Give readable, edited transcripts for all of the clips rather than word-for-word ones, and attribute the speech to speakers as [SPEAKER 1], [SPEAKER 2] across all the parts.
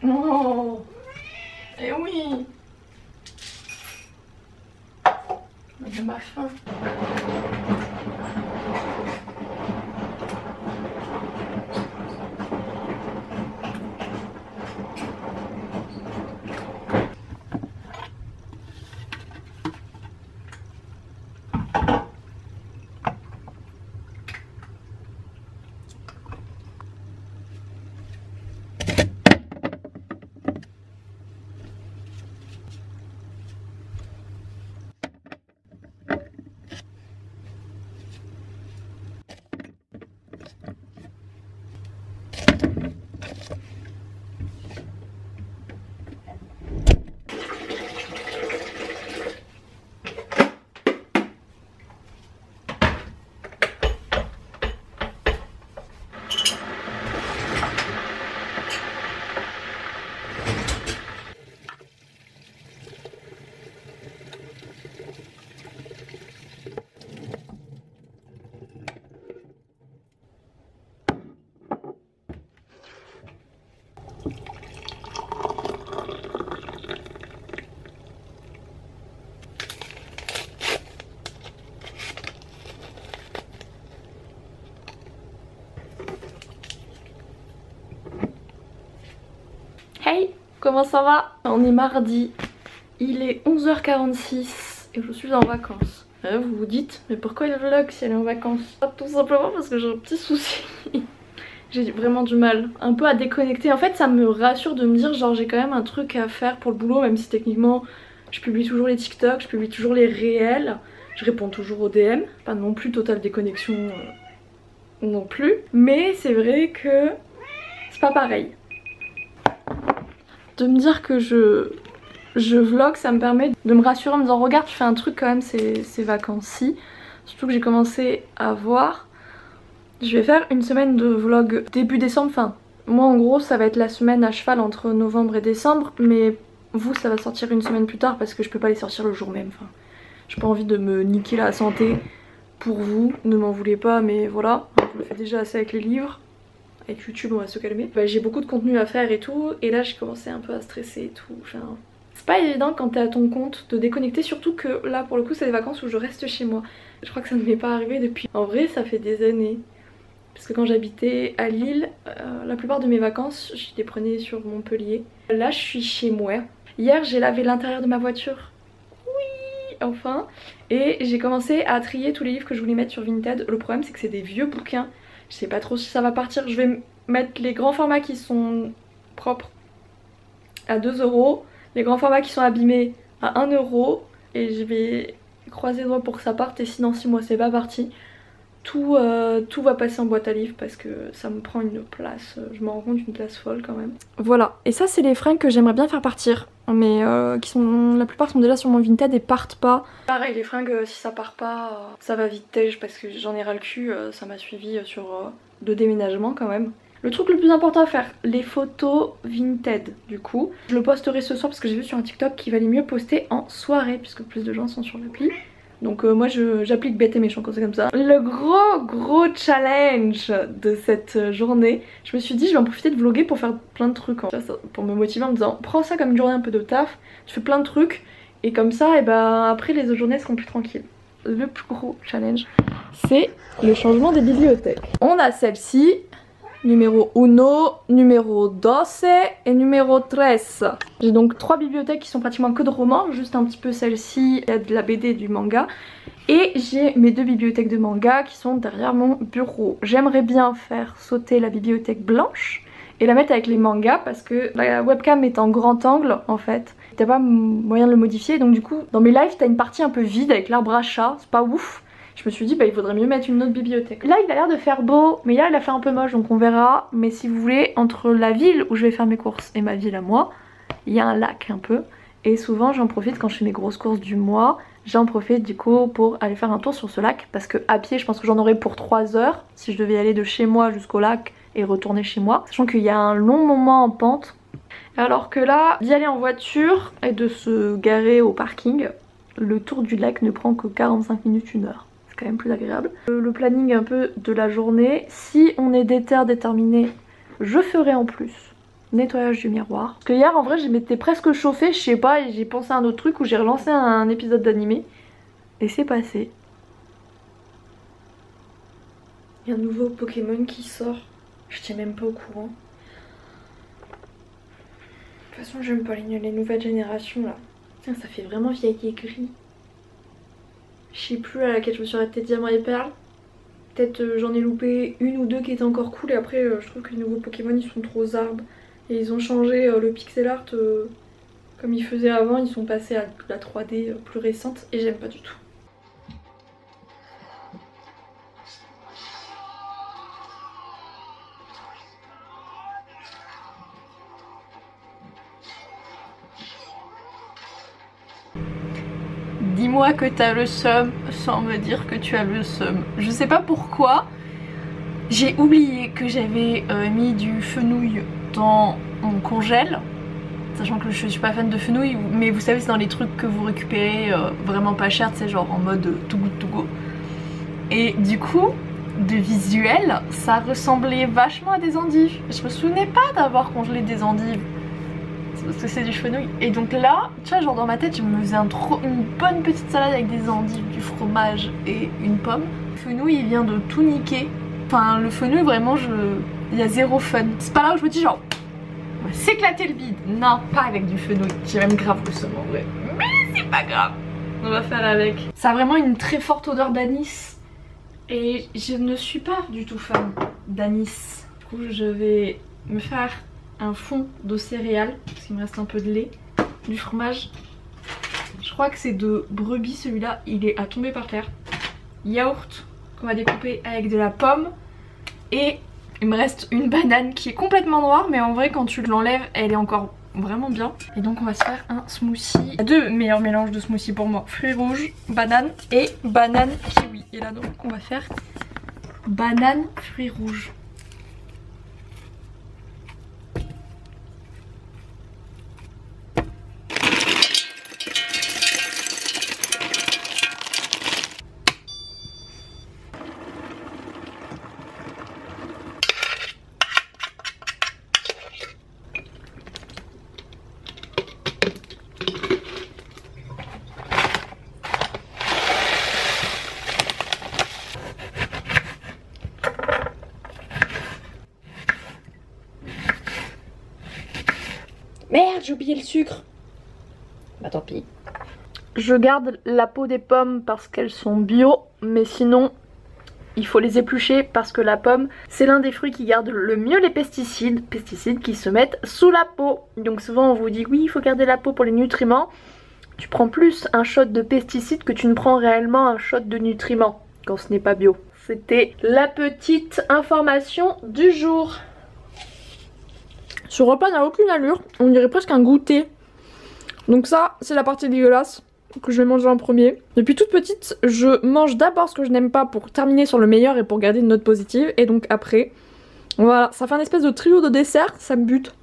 [SPEAKER 1] Oh, eh oui. J'ai ma faim. Hey, comment ça va? On est mardi, il est 11h46 et je suis en vacances. Vous vous dites, mais pourquoi il vlog si elle est en vacances? Tout simplement parce que j'ai un petit souci. J'ai vraiment du mal un peu à déconnecter. En fait ça me rassure de me dire genre j'ai quand même un truc à faire pour le boulot, même si techniquement je publie toujours les TikTok, je publie toujours les réels, je réponds toujours aux DM, pas non plus totale déconnexion non plus. Mais c'est vrai que c'est pas pareil. De me dire que je vlog, ça me permet de me rassurer en me disant regarde tu fais un truc quand même ces vacances-ci. Surtout que j'ai commencé à voir. Je vais faire une semaine de vlog début décembre, enfin moi en gros ça va être la semaine à cheval entre novembre et décembre, mais vous ça va sortir une semaine plus tard parce que je peux pas les sortir le jour même. Enfin, j'ai pas envie de me niquer la santé pour vous, ne m'en voulez pas, mais voilà, je le fais déjà assez avec les livres. Avec YouTube on va se calmer. Bah, j'ai beaucoup de contenu à faire et tout, et là j'ai commencé un peu à stresser et tout. Enfin, c'est pas évident quand t'es à ton compte de déconnecter, surtout que là pour le coup c'est des vacances où je reste chez moi. Je crois que ça ne m'est pas arrivé depuis... En vrai ça fait des années. Parce que quand j'habitais à Lille, la plupart de mes vacances je les prenais sur Montpellier. Là je suis chez moi. Hier j'ai lavé l'intérieur de ma voiture. Oui, enfin. Et j'ai commencé à trier tous les livres que je voulais mettre sur Vinted. Le problème c'est que c'est des vieux bouquins. Je sais pas trop si ça va partir. Je vais mettre les grands formats qui sont propres à 2 €, les grands formats qui sont abîmés à 1 €, et je vais croiser les doigts pour que ça parte. Et si dans 6 mois c'est pas parti, tout va passer en boîte à livres parce que ça me prend une place, je me rends compte, une place folle quand même. Voilà, et ça c'est les fringues que j'aimerais bien faire partir, mais qui sont, la plupart sont déjà sur mon Vinted et partent pas. Pareil, les fringues, si ça part pas, ça va vite tège parce que j'en ai ras le cul, ça m'a suivi sur 2 déménagements quand même. Le truc le plus important à faire, les photos Vinted du coup. Je le posterai ce soir parce que j'ai vu sur un TikTok qu'il valait mieux poster en soirée puisque plus de gens sont sur l'appli. Donc moi j'applique bête et méchant quand c'est comme ça. Le gros challenge de cette journée, je me suis dit je vais en profiter de vlogger pour faire plein de trucs, hein. Pour me motiver en me disant prends ça comme une journée un peu de taf, je fais plein de trucs et comme ça et ben après les autres journées seront plus tranquilles. Le plus gros challenge c'est le changement des bibliothèques. On a celle-ci, numéro 1, numéro 2 et numéro 13. J'ai donc 3 bibliothèques qui sont pratiquement que de romans, juste un petit peu celle-ci, il y a de la BD et du manga. Et j'ai mes 2 bibliothèques de manga qui sont derrière mon bureau. J'aimerais bien faire sauter la bibliothèque blanche et la mettre avec les mangas parce que la webcam est en grand angle en fait. T'as pas moyen de le modifier, donc du coup dans mes lives t'as une partie un peu vide avec l'arbre à chat, c'est pas ouf. Je me suis dit bah il faudrait mieux mettre une autre bibliothèque. Là il a l'air de faire beau, mais là il a fait un peu moche donc on verra. Mais si vous voulez, entre la ville où je vais faire mes courses et ma ville à moi, il y a un lac un peu. Et souvent j'en profite quand je fais mes grosses courses du mois. J'en profite du coup pour aller faire un tour sur ce lac. Parce que à pied je pense que j'en aurais pour 3 heures si je devais aller de chez moi jusqu'au lac et retourner chez moi. Sachant qu'il y a un long moment en pente. Alors que là, d'y aller en voiture et de se garer au parking, le tour du lac ne prend que 45 minutes, 1 heure. C'est quand même plus agréable. Le planning un peu de la journée, si on est déterminé, je ferai en plus nettoyage du miroir. Parce que hier en vrai je m'étais presque chauffée, je sais pas, et j'ai pensé à un autre truc où j'ai relancé un épisode d'animé. Et c'est passé. Il y a un nouveau Pokémon qui sort. Je tiens même pas au courant. De toute façon j'aime pas les nouvelles générations là. Tiens, ça fait vraiment vieille aigrie. Je sais plus à laquelle je me suis arrêtée, Diamant et Perle. Peut-être j'en ai loupé une ou deux qui étaient encore cool et après je trouve que les nouveaux Pokémon ils sont trop zarbes. Et ils ont changé le pixel art comme ils faisaient avant, ils sont passés à la 3D plus récente et j'aime pas du tout. Dis-moi que t'as le seum sans me dire que tu as le seum. Je sais pas pourquoi, j'ai oublié que j'avais mis du fenouil dans mon congèle. Sachant que je suis pas fan de fenouil, mais vous savez c'est dans les trucs que vous récupérez vraiment pas cher, c'est genre en mode too good to go. Et du coup, de visuel, ça ressemblait vachement à des endives. Je me souvenais pas d'avoir congelé des endives. Parce que c'est du fenouil. Et donc là, tu vois, genre dans ma tête, je me faisais une bonne petite salade avec des endives, du fromage et une pomme. Le fenouil, il vient de tout niquer. Enfin, le fenouil, vraiment, il y a zéro fun. C'est pas là où je me dis genre, on va s'éclater le bide. Non, pas avec du fenouil. J'ai même grave le seum en vrai. Mais c'est pas grave. On va faire avec. Ça a vraiment une très forte odeur d'anis. Et je ne suis pas du tout fan d'anis. Du coup, je vais me faire un fond de céréales, parce qu'il me reste un peu de lait, du fromage. Je crois que c'est de brebis celui-là, il est à tomber par terre. Yaourt qu'on va découper avec de la pomme. Et il me reste une banane qui est complètement noire, mais en vrai quand tu l'enlèves, elle est encore vraiment bien. Et donc on va se faire un smoothie. Il y a deux meilleurs mélanges de smoothie pour moi. Fruits rouges, banane et banane kiwi. Et là donc on va faire banane fruits rouges. Merde, j'ai oublié le sucre. Bah tant pis. Je garde la peau des pommes parce qu'elles sont bio, mais sinon il faut les éplucher parce que la pomme c'est l'un des fruits qui garde le mieux les pesticides qui se mettent sous la peau. Donc souvent on vous dit oui il faut garder la peau pour les nutriments. Tu prends plus un shot de pesticides que tu ne prends réellement un shot de nutriments quand ce n'est pas bio. C'était la petite information du jour. Ce repas n'a aucune allure, on dirait presque un goûter. Donc ça, c'est la partie dégueulasse que je vais manger en premier. Depuis toute petite, je mange d'abord ce que je n'aime pas pour terminer sur le meilleur et pour garder une note positive. Et donc après, voilà, ça fait un espèce de trio de dessert, ça me bute.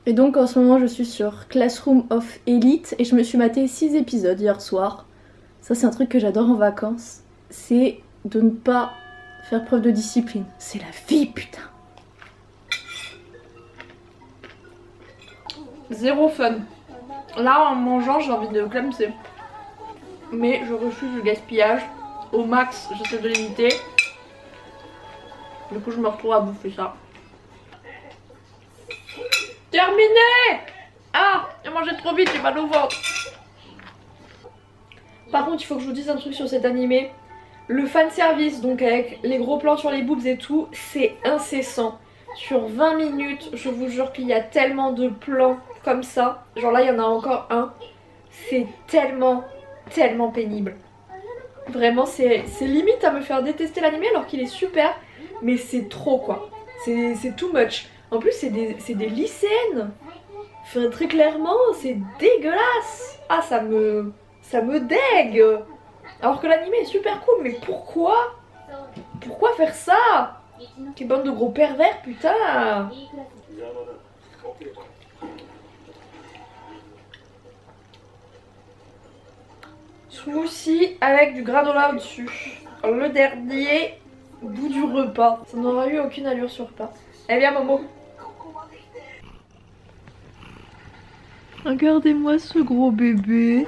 [SPEAKER 1] Et donc en ce moment je suis sur Classroom of Elite et je me suis maté 6 épisodes hier soir. Ça c'est un truc que j'adore en vacances, c'est de ne pas faire preuve de discipline. C'est la vie putain. Zéro fun. Là en mangeant j'ai envie de clamser. Mais je refuse le gaspillage. Au max j'essaie de l'éviter. Du coup je me retrouve à bouffer ça. Terminé! Ah, j'ai mangé trop vite, j'ai mal au ventre. Par contre, il faut que je vous dise un truc sur cet animé. Le fanservice, donc avec les gros plans sur les boobs et tout, c'est incessant. Sur 20 minutes, je vous jure qu'il y a tellement de plans comme ça. Genre là, il y en a encore un. C'est tellement pénible. Vraiment, c'est limite à me faire détester l'animé alors qu'il est super. Mais c'est trop quoi. C'est too much. En plus c'est des lycéennes. Enfin très clairement c'est dégueulasse. Ah ça me dégue. Alors que l'anime est super cool mais pourquoi faire ça? Quelle bande de gros pervers, putain. Smoothie avec du granola au-dessus. Le dernier bout du repas. Ça n'aura eu aucune allure sur repas. Eh bien Momo. Regardez-moi ce gros bébé.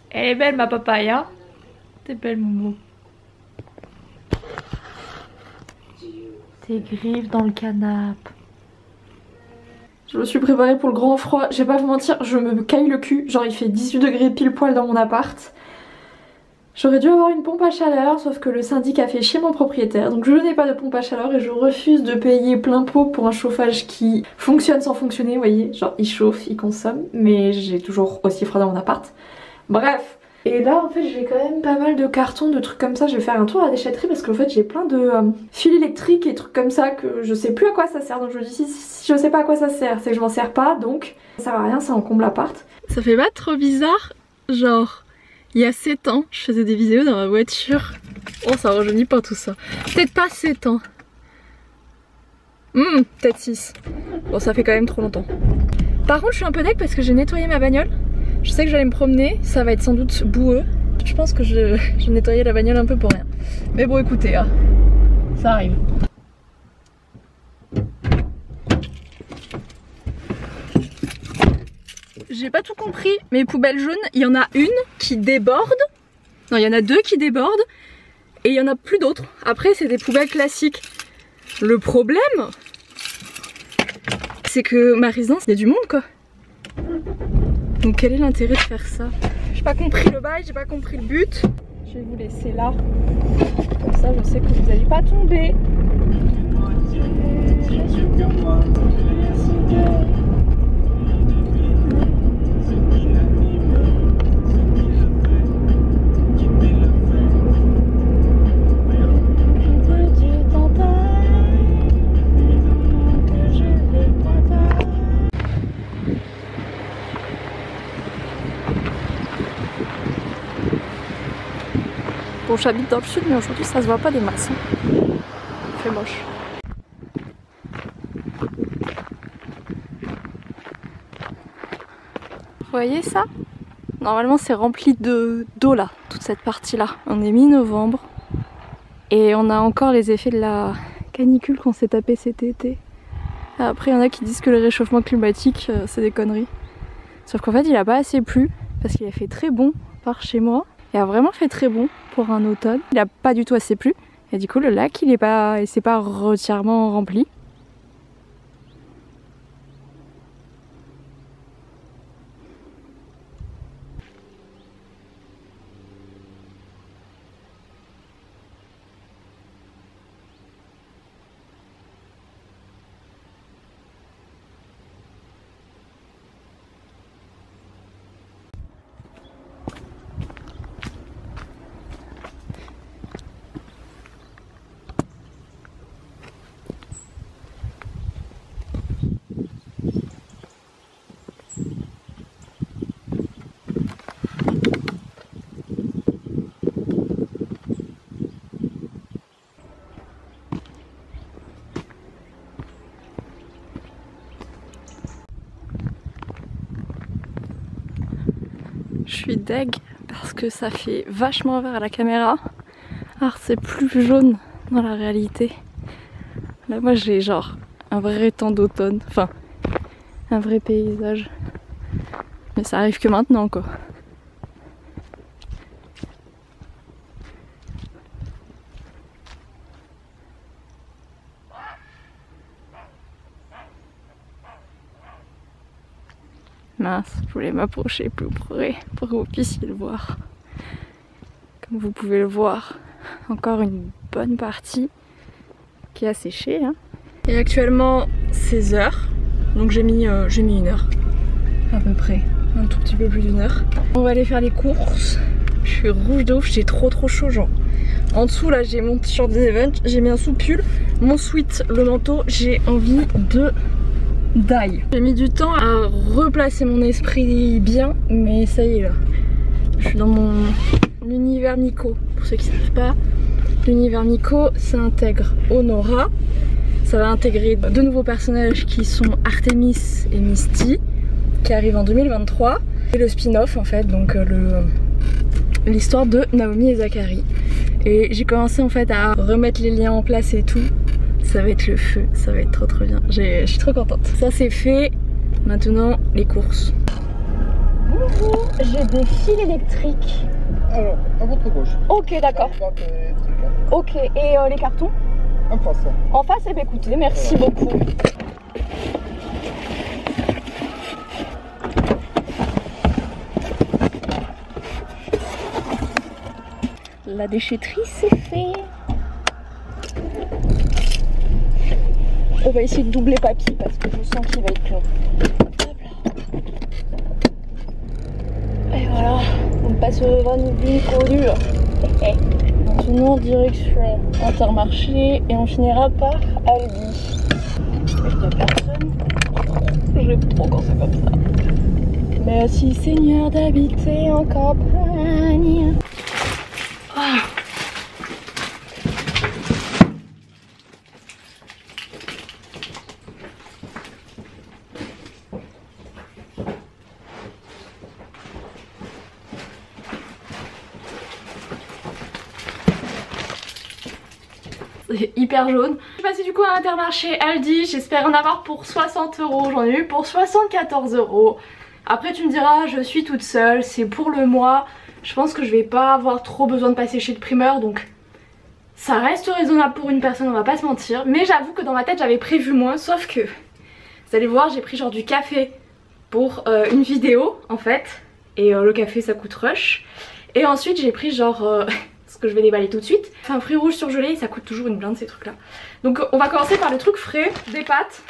[SPEAKER 1] Elle est belle ma papaya. T'es belle Momo. Tes griffes dans le canapé. Je me suis préparée pour le grand froid. Je vais pas vous mentir, je me caille le cul. Genre il fait 18 degrés pile poil dans mon appart. J'aurais dû avoir une pompe à chaleur, sauf que le syndic a fait chier mon propriétaire. Donc je n'ai pas de pompe à chaleur et je refuse de payer plein pot pour un chauffage qui fonctionne sans fonctionner, vous voyez. Genre il chauffe, il consomme, mais j'ai toujours aussi froid dans mon appart. Bref. Et là en fait j'ai quand même pas mal de cartons, de trucs comme ça. Je vais faire un tour à la déchetterie parce qu'en fait j'ai plein de fils électriques et trucs comme ça que je sais plus à quoi ça sert. Donc je me dis si je sais pas à quoi ça sert, c'est que je m'en sers pas, donc ça sert à rien, ça encombre l'appart. Ça fait pas trop bizarre, genre il y a 7 ans je faisais des vidéos dans ma voiture. Oh ça rajeunit pas tout ça. Peut-être pas 7 ans. Peut-être 6. Bon ça fait quand même trop longtemps. Par contre je suis un peu deg parce que j'ai nettoyé ma bagnole. Je sais que j'allais me promener, ça va être sans doute boueux. Je pense que j'ai nettoyé la bagnole un peu pour rien. Mais bon écoutez, hein, ça arrive. J'ai pas tout compris, mes poubelles jaunes, il y en a une qui déborde. Non, il y en a 2 qui débordent. Et il y en a plus d'autres. Après c'est des poubelles classiques. Le problème, c'est que ma résidence, il y a du monde quoi. Donc quel est l'intérêt de faire ça? J'ai pas compris le bail, j'ai pas compris le but. Je vais vous laisser là. Comme ça je sais que vous n'allez pas tomber. Bon, j'habite dans le sud, mais aujourd'hui ça se voit pas des masses. Il fait moche. Vous voyez ça? Normalement c'est rempli d'eau là, toute cette partie là. On est mi-novembre et on a encore les effets de la canicule qu'on s'est tapé cet été. Après il y en a qui disent que le réchauffement climatique c'est des conneries. Sauf qu'en fait il a pas assez plu parce qu'il a fait très bon par chez moi. Il a vraiment fait très bon pour un automne. Il a pas du tout assez plu. Et du coup le lac il s'est pas entièrement rempli. Je suis deg parce que ça fait vachement vert à la caméra. Alors c'est plus jaune dans la réalité. Là moi j'ai genre un vrai temps d'automne, enfin un vrai paysage. Mais ça arrive que maintenant quoi. Mince, je voulais m'approcher plus près pour que vous puissiez le voir. Comme vous pouvez le voir, encore une bonne partie qui a séché. Hein. Et actuellement 16h, donc j'ai mis 1 heure à peu près, un tout petit peu plus d'1 heure. On va aller faire les courses. Je suis rouge de ouf, j'ai trop chaud genre. En dessous là j'ai mon t-shirt des events, j'ai mis un sous-pull, mon sweat, le manteau, j'ai envie de d'ail. J'ai mis du temps à replacer mon esprit bien, mais ça y est là. Je suis dans mon univers Nico pour ceux qui ne savent pas. L'univers Miko, ça intègre Honora. Ça va intégrer deux nouveaux personnages qui sont Artemis et Misty, qui arrivent en 2023. Et le spin-off en fait, donc l'histoire de Naomi et Zachary. Et j'ai commencé en fait à remettre les liens en place et tout. Ça va être le feu, ça va être trop bien. Je suis trop contente. Ça c'est fait, maintenant les courses. Bonjour, j'ai des fils électriques.
[SPEAKER 2] Alors, à votre gauche.
[SPEAKER 1] Ok, d'accord. Ok, et les cartons?
[SPEAKER 2] En face.
[SPEAKER 1] En face, eh bien écoutez, merci beaucoup. La déchetterie, c'est fait. On va essayer de doubler papy parce que je sens qu'il va être plein. Et voilà, on passe au van Miko dur. Maintenant direction Intermarché et on finira par Aldi. Il n'y a personne. J'aime trop quand c'est comme ça. Merci Seigneur d'habiter en campagne. Ah. Hyper jaune. Je suis passée du coup à Intermarché Aldi, j'espère en avoir pour 60 €, j'en ai eu pour 74 €. Après tu me diras, je suis toute seule, c'est pour le mois, je pense que je vais pas avoir trop besoin de passer chez le primeur, donc ça reste raisonnable pour une personne, on va pas se mentir. Mais j'avoue que dans ma tête j'avais prévu moins, sauf que vous allez voir, j'ai pris genre du café pour une vidéo en fait, et le café ça coûte rush. Et ensuite j'ai pris genre... ce que je vais déballer tout de suite. Enfin, fruits rouges surgelés, ça coûte toujours une blinde ces trucs là. Donc on va commencer par le truc frais, des pâtes.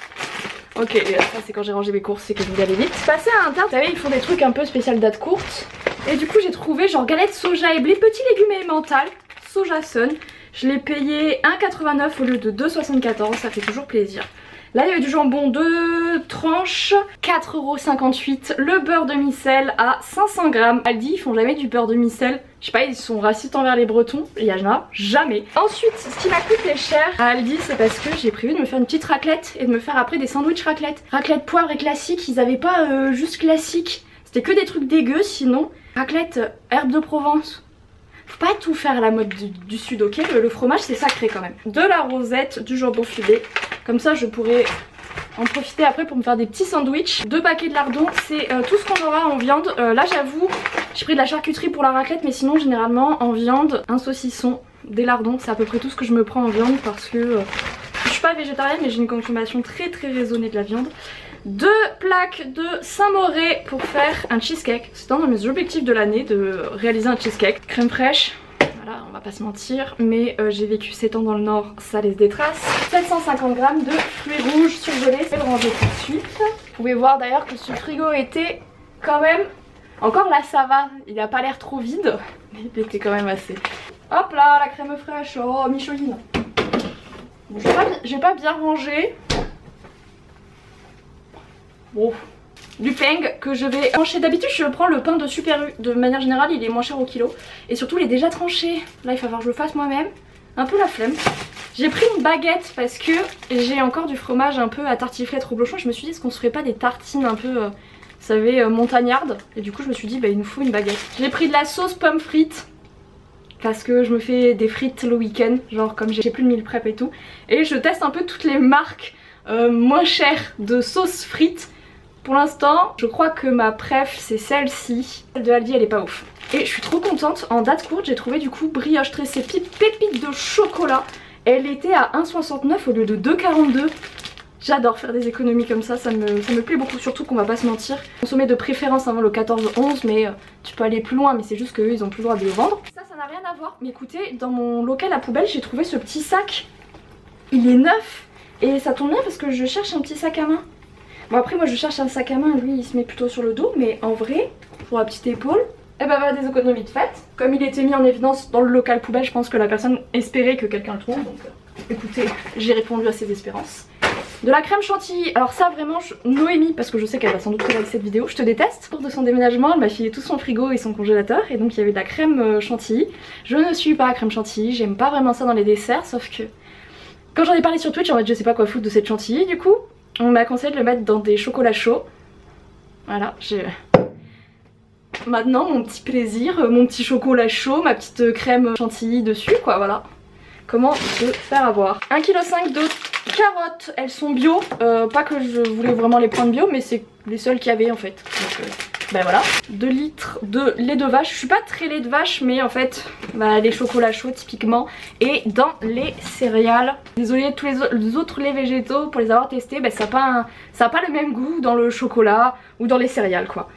[SPEAKER 1] Ok, ça c'est quand j'ai rangé mes courses, c'est que je vous allais vite. Passer à Inter, vous savez, ils font des trucs un peu spécial date courte. Et du coup j'ai trouvé genre galettes soja et blé, petits légumes émental, soja sun. Je l'ai payé 1,89 € au lieu de 2,74 €, ça fait toujours plaisir. Là il y avait du jambon 2 tranches, 4,58 €. Le beurre de micelle à 500 g. Aldi ils font jamais du beurre de micelle. Je sais pas, ils sont racistes envers les Bretons. Il y en a jamais. Ensuite, ce qui m'a coûté cher à Aldi, c'est parce que j'ai prévu de me faire une petite raclette et de me faire après des sandwichs raclette. Raclette poivre et classique, ils avaient pas juste classique. C'était que des trucs dégueux sinon. Raclette herbe de Provence. Faut pas tout faire à la mode du sud, ok? Le fromage c'est sacré quand même. De la rosette, du jambon fumé. Comme ça je pourrais en profiter après pour me faire des petits sandwichs. 2 paquets de lardons, c'est tout ce qu'on aura en viande. Là j'avoue, j'ai pris de la charcuterie pour la raclette, mais sinon généralement en viande, un saucisson, des lardons, c'est à peu près tout ce que je me prends en viande parce que je suis pas végétarienne mais j'ai une consommation très raisonnée de la viande. 2 plaques de Saint-Moré pour faire un cheesecake. C'est un de mes objectifs de l'année de réaliser un cheesecake. Crème fraîche. Voilà, on va pas se mentir, mais j'ai vécu 7 ans dans le nord, ça laisse des traces. 750 g de fruits rouges surgelés, je vais le ranger tout de suite. Vous pouvez voir d'ailleurs que ce frigo était quand même... Encore là ça va, il a pas l'air trop vide, mais il était quand même assez. Hop là, la crème fraîche, oh Micheline. Bon, j'ai pas bien rangé. Bon... Du peng que je vais trancher. D'habitude je prends le pain de Super U. De manière générale il est moins cher au kilo. Et surtout il est déjà tranché. Là il va falloir que je le fasse moi-même. Un peu la flemme. J'ai pris une baguette parce que j'ai encore du fromage un peu à tartiflette reblochon. Je me suis dit est-ce qu'on se ferait pas des tartines un peu vous savez montagnardes. Et du coup je me suis dit bah il nous faut une baguette. J'ai pris de la sauce pomme frite. Parce que je me fais des frites le week-end. Genre comme j'ai plus de meal prep et tout. Et je teste un peu toutes les marques moins chères de sauce frites. Pour l'instant, je crois que ma préf c'est celle-ci. Celle de Aldi elle est pas ouf. Et je suis trop contente, en date courte j'ai trouvé du coup brioche tressée pépites de chocolat. Elle était à 1,69 € au lieu de 2,42 €. J'adore faire des économies comme ça me plaît beaucoup, surtout qu'on va pas se mentir. Consommer de préférence avant le 14-11 mais tu peux aller plus loin, mais c'est juste qu'eux ils ont plus le droit de le vendre. Ça n'a rien à voir, mais écoutez, dans mon local à poubelle j'ai trouvé ce petit sac. Il est neuf et ça tombe bien parce que je cherche un petit sac à main. Bon après moi je cherche un sac à main, lui il se met plutôt sur le dos, mais en vrai, pour la petite épaule, et ben voilà des économies de fait. Comme il était mis en évidence dans le local poubelle, je pense que la personne espérait que quelqu'un le trouve, donc écoutez, j'ai répondu à ses espérances. De la crème chantilly, alors ça vraiment, Noémie, parce que je sais qu'elle va sans doute regarder cette vidéo, je te déteste. Pour de son déménagement, elle m'a filé tout son frigo et son congélateur et donc il y avait de la crème chantilly. Je ne suis pas crème chantilly, j'aime pas vraiment ça dans les desserts, sauf que quand j'en ai parlé sur Twitch, en fait je sais pas quoi foutre de cette chantilly, du coup on m'a conseillé de le mettre dans des chocolats chauds. Voilà, j'ai maintenant mon petit plaisir, mon petit chocolat chaud, ma petite crème chantilly dessus quoi, voilà. Comment se faire avoir. 1,5 kg de carottes, elles sont bio, pas que je voulais vraiment les prendre bio mais c'est les seules qu'il y avait en fait. Donc ben voilà. 2 litres de lait de vache, je suis pas très lait de vache mais en fait bah, les chocolats chauds typiquement. Et dans les céréales, désolée tous les autres laits végétaux pour les avoir testés, bah, ça a pas le même goût dans le chocolat ou dans les céréales quoi.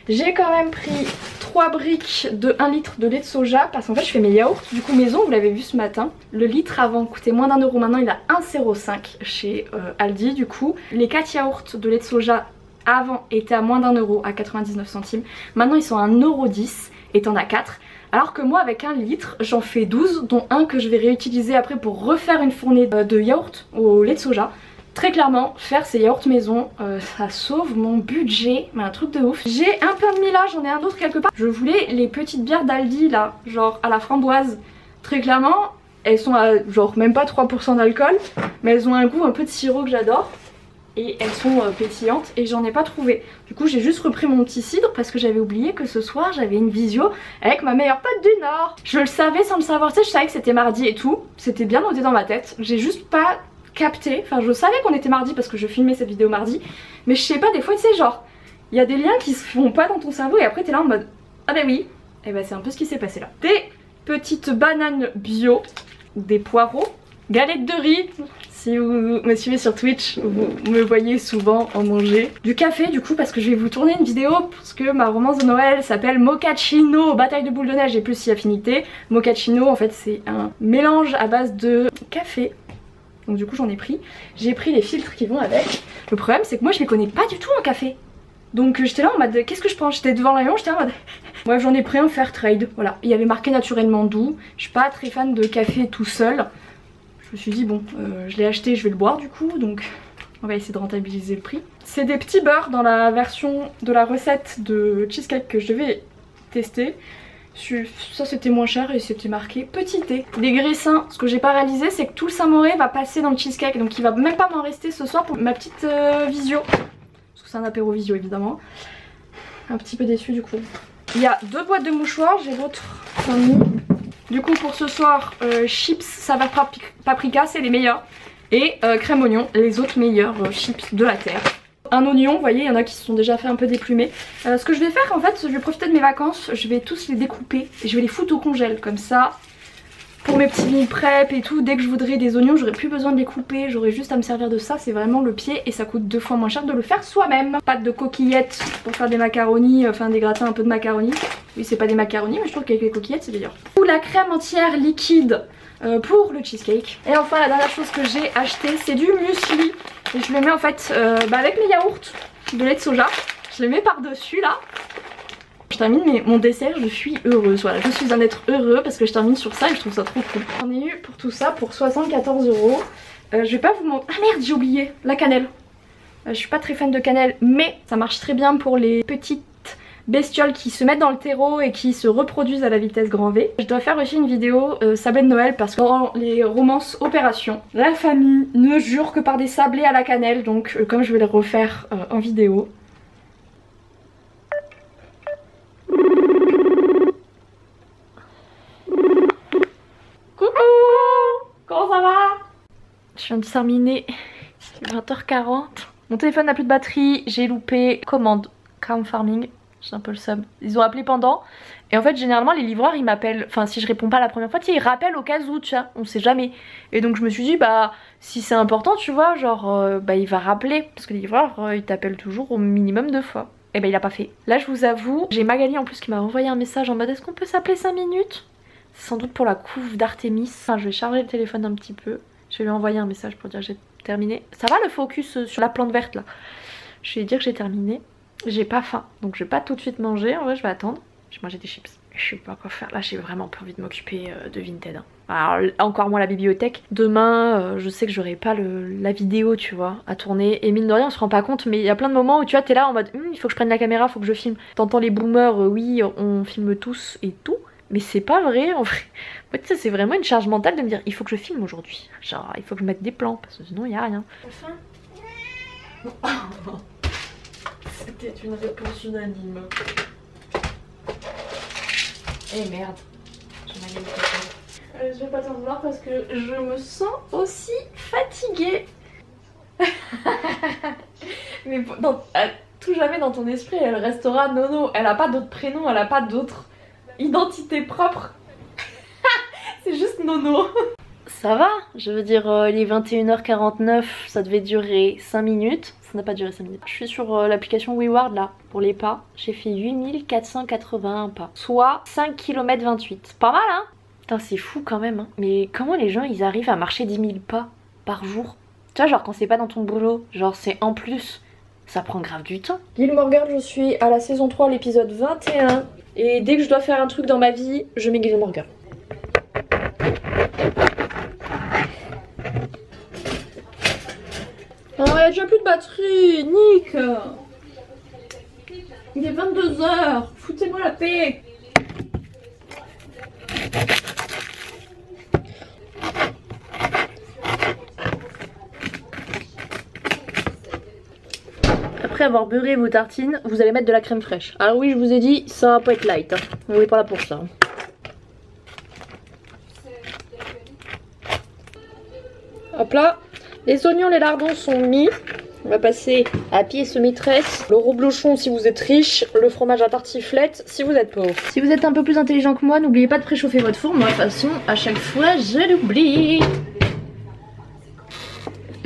[SPEAKER 1] J'ai quand même pris 3 briques de 1 litre de lait de soja parce qu'en fait je fais mes yaourts du coup maison, vous l'avez vu ce matin. Le litre avant coûtait moins d'1 euro, maintenant il a 1,05 € chez Aldi du coup. Les 4 yaourts de lait de soja avant étaient à moins d'1 euro, à 99 centimes. Maintenant ils sont à 1,10 € et t'en as 4. Alors que moi avec 1 litre j'en fais 12 dont un que je vais réutiliser après pour refaire une fournée de yaourt au lait de soja. Très clairement, faire ces yaourts maison, ça sauve mon budget, mais un truc de ouf. J'ai un plein de là, j'en ai un autre quelque part. Je voulais les petites bières d'Aldi là, genre à la framboise. Très clairement, elles sont à genre même pas 3% d'alcool, mais elles ont un goût un peu de sirop que j'adore. Et elles sont pétillantes et j'en ai pas trouvé. Du coup j'ai juste repris mon petit cidre parce que j'avais oublié que ce soir j'avais une visio avec ma meilleure pote du Nord. Je le savais sans le savoir, tu sais, je savais que c'était mardi et tout. C'était bien noté dans ma tête, j'ai juste pas capté, enfin je savais qu'on était mardi parce que je filmais cette vidéo mardi, mais je sais pas, des fois tu sais genre il y a des liens qui se font pas dans ton cerveau et après t'es là en mode ah bah oui, et bah c'est un peu ce qui s'est passé là. Des petites bananes bio, des poireaux, galettes de riz, si vous me suivez sur Twitch vous me voyez souvent en manger, du café du coup parce que je vais vous tourner une vidéo parce que ma romance de Noël s'appelle Mochaccino, bataille de boules de neige et plus si affinité. Mochaccino en fait c'est un mélange à base de café. Donc du coup j'en ai pris. J'ai pris les filtres qui vont avec. Le problème c'est que moi je les connais pas du tout en café. Donc j'étais là en mode qu'est-ce que je prends. J'étais devant le rayon, j'étais en mode moi j'en ai pris un fair trade. Voilà, il y avait marqué naturellement doux. Je suis pas très fan de café tout seul. Je me suis dit bon je l'ai acheté, je vais le boire du coup. Donc on va essayer de rentabiliser le prix. C'est des petits beurres dans la version de la recette de cheesecake que je devais tester. Ça c'était moins cher et c'était marqué petit thé. Les graissins, ce que j'ai pas réalisé c'est que tout le Saint-Mauré va passer dans le cheesecake, donc il va même pas m'en rester ce soir pour ma petite visio. Parce que c'est un apéro visio évidemment. Un petit peu déçu du coup. Il y a 2 boîtes de mouchoirs, j'ai l'autre mis. Du coup pour ce soir, chips saveur paprika c'est les meilleurs. Et crème oignon, les autres meilleurs chips de la terre. Un oignon, vous voyez, il y en a qui se sont déjà fait un peu déplumer. Ce que je vais faire en fait, je vais profiter de mes vacances, je vais tous les découper et je vais les foutre au congèle comme ça. Pour mes petits meal prep et tout, dès que je voudrais des oignons, j'aurais plus besoin de les couper, j'aurais juste à me servir de ça, c'est vraiment le pied et ça coûte 2 fois moins cher de le faire soi-même. Pâte de coquillettes pour faire des macaronis, enfin des gratins un peu de macaronis. Oui c'est pas des macaronis mais je trouve qu'avec les coquillettes c'est meilleur. Ou la crème entière liquide pour le cheesecake. Et enfin la dernière chose que j'ai acheté c'est du muesli. Et je le mets en fait avec mes yaourts de lait de soja. Je les mets par dessus là. Je termine mon dessert, je suis heureuse. Voilà, je suis un être heureux parce que je termine sur ça et je trouve ça trop cool. J'en ai eu pour tout ça pour 74 €. Je vais pas vous montrer. Ah merde, j'ai oublié la cannelle. Je suis pas très fan de cannelle mais ça marche très bien pour les petites bestioles qui se mettent dans le terreau et qui se reproduisent à la vitesse grand V. Je dois faire aussi une vidéo sablé de Noël parce que dans les romances opération, la famille ne jure que par des sablés à la cannelle, donc comme je vais les refaire en vidéo. Coucou, comment ça va? Je viens de terminer, il est 20h40. Mon téléphone n'a plus de batterie, j'ai loupé commande Calm Farming. J'ai un peu le seum. Ils ont appelé pendant. Et en fait généralement les livreurs ils m'appellent. Enfin si je réponds pas la première fois, ils rappellent au cas où, tu vois. On sait jamais. Et donc je me suis dit bah si c'est important tu vois, genre il va rappeler. Parce que les livreurs ils t'appellent toujours au minimum 2 fois. Et bah il a pas fait. Là je vous avoue, j'ai Magali en plus qui m'a envoyé un message en mode est-ce qu'on peut s'appeler 5 minutes? C'est sans doute pour la couve d'Artémis. Enfin je vais charger le téléphone un petit peu. Je vais lui envoyer un message pour dire j'ai terminé. Ça va le focus sur la plante verte là? Je vais lui dire que j'ai terminé. J'ai pas faim, donc je vais pas tout de suite manger, en vrai je vais attendre. Je vais manger des chips. je sais pas quoi faire. Là j'ai vraiment pas envie de m'occuper de Vinted. Hein. Alors encore moins la bibliothèque. Demain je sais que j'aurai pas la vidéo tu vois à tourner. Et mine de rien on se rend pas compte mais il y a plein de moments où tu vois t'es là en mode il faut que je prenne la caméra, faut que je filme. T'entends les boomers, oui on filme tous et tout. Mais c'est pas vrai en vrai. En fait ça c'est vraiment une charge mentale de me dire il faut que je filme aujourd'hui. Genre il faut que je mette des plans parce que sinon il y a rien. Enfin. C'était une réponse unanime. Eh merde. Je vais pas t'en vouloir parce que je me sens aussi fatiguée. Mais tout jamais dans ton esprit elle restera Nono. Elle a pas d'autre prénom, elle a pas d'autre identité propre. C'est juste Nono. Ça va, je veux dire il est 21h49, ça devait durer 5 minutes. Ça n'a pas duré 5 minutes. Je suis sur l'application WeWard là, pour les pas. J'ai fait 8481 pas, soit 5 km 28. Pas mal hein. Putain c'est fou quand même hein. Mais comment les gens ils arrivent à marcher 10 000 pas par jour? Tu vois genre quand c'est pas dans ton boulot, genre c'est en plus, ça prend grave du temps. Gilmore Girls, je suis à la saison 3, l'épisode 21. Et dès que je dois faire un truc dans ma vie, je mets Gilmore Girls. Oh, il y a déjà plus de batterie, Nick. Il est 22h, foutez-moi la paix. Après avoir beurré vos tartines, vous allez mettre de la crème fraîche. Alors oui, je vous ai dit, ça va pas être light. Hein. On est pas là pour ça. Hop là. Les oignons, les lardons sont mis. On va passer à pièce maîtresse. Le reblochon si vous êtes riche. Le fromage à tartiflette si vous êtes pauvre. Si vous êtes un peu plus intelligent que moi, n'oubliez pas de préchauffer votre four. Moi, de toute façon, à chaque fois, je l'oublie.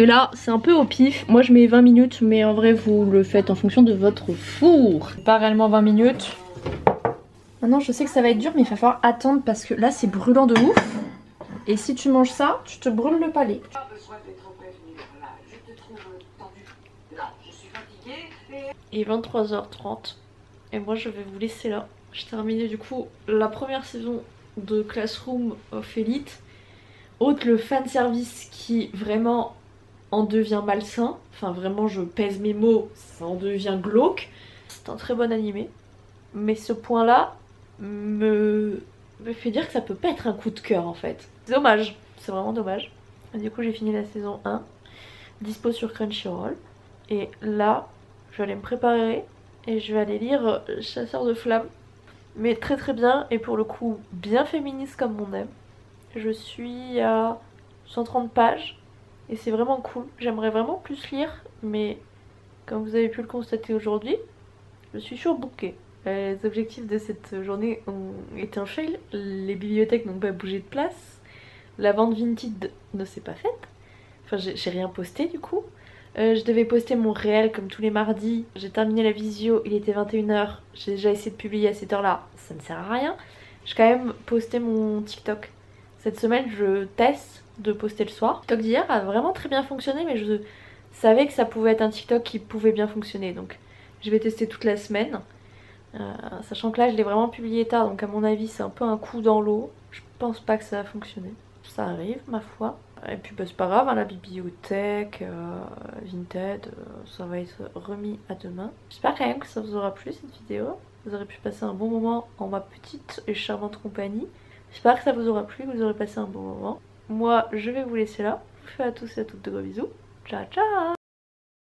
[SPEAKER 1] Et là, c'est un peu au pif. Moi, je mets 20 minutes, mais en vrai, vous le faites en fonction de votre four. Pas réellement 20 minutes. Maintenant, je sais que ça va être dur, mais il va falloir attendre parce que là, c'est brûlant de ouf. Et si tu manges ça, tu te brûles le palais. Il est 23h30 et moi je vais vous laisser là. J'ai terminé du coup la première saison de Classroom of Elite. Autre le fanservice qui vraiment en devient malsain. Enfin vraiment je pèse mes mots, ça en devient glauque. C'est un très bon animé. Mais ce point là me fait dire que ça peut pas être un coup de cœur en fait. C'est dommage, c'est vraiment dommage. Et du coup j'ai fini la saison 1. Dispo sur Crunchyroll. Et là je vais aller me préparer et je vais aller lire Chasseur de flammes. Mais très très bien et pour le coup bien féministe comme on aime. Je suis à 130 pages et c'est vraiment cool. J'aimerais vraiment plus lire mais comme vous avez pu le constater aujourd'hui, je suis surbookée. Les objectifs de cette journée ont été un fail. Les bibliothèques n'ont pas bougé de place. La vente Vinted ne s'est pas faite. Enfin j'ai rien posté du coup. Je devais poster mon réel comme tous les mardis. J'ai terminé la visio, il était 21h. J'ai déjà essayé de publier à cette heure là, ça ne sert à rien. J'ai quand même posté mon TikTok. Cette semaine je teste de poster le soir. TikTok d'hier a vraiment très bien fonctionné mais je savais que ça pouvait être un TikTok qui pouvait bien fonctionner. Donc je vais tester toute la semaine. Sachant que là je l'ai vraiment publié tard donc à mon avis c'est un peu un coup dans l'eau. Je pense pas que ça va fonctionner. Ça arrive ma foi. Et puis bah, c'est pas grave, hein, la bibliothèque, Vinted, ça va être remis à demain. J'espère quand même que ça vous aura plu cette vidéo. Vous aurez pu passer un bon moment en ma petite et charmante compagnie. J'espère que ça vous aura plu, que vous aurez passé un bon moment. Moi je vais vous laisser là. Je vous fais à tous et à toutes de gros bisous. Ciao ciao.